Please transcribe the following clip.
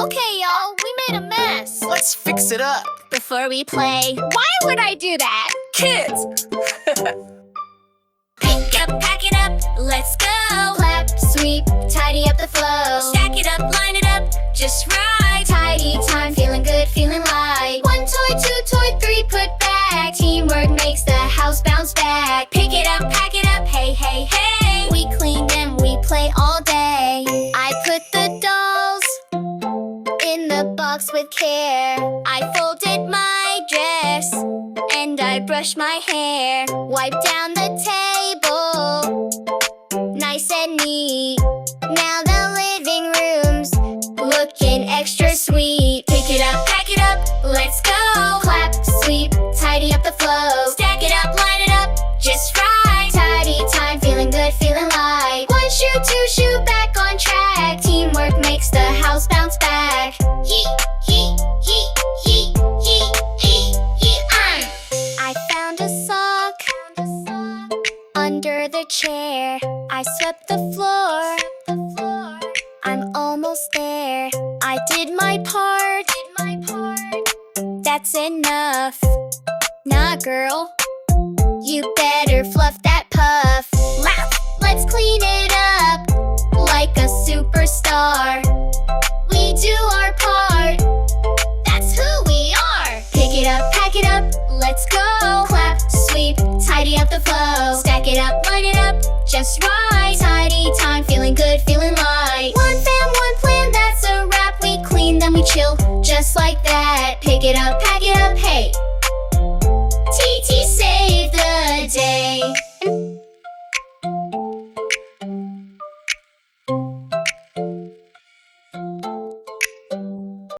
Okay, y'all, we made a mess. Let's fix it up. Before we play, why would I do that? Kids! Pick up, pack it up, let's go. Clap, sweep, tidy up the flow. Stack it up, line it up, just right. Tidy time, feeling good, feeling light. 1 toy, 2 toy, 3 put back. Teamwork makes the house bounce back. Pick it up, pack it up, hey, hey, hey. We clean them, we play all day. I put the dolls in the box with care. I folded my dress and I brushed my hair. Wipe down the table, nice and neat. Now the living room's looking extra sweet. Pick it up, pack it up, let's go. Clap, sweep, tidy up the flow. Stack it up, line it up, just right. Tidy time, feeling good, feeling light. 1 shoe, 2 shoe, back on track. Teamwork makes the house bounce back. Yee, yee, yee, yee, yee, yee, yee, I found a sock under the chair. I swept the floor. I'm almost there. I did my part. That's enough. Nah, girl, you better fluff that puff. Laugh, let's clean it up like a superstar. We do our part. That's who we are. Pick it up, pack it up, let's go. Clap, sweep, tidy up the flow. Stack it up, line it up, just right. Tidy time, feeling good, feeling light. One fam, one plan, that's a wrap. We clean, then we chill, just like that.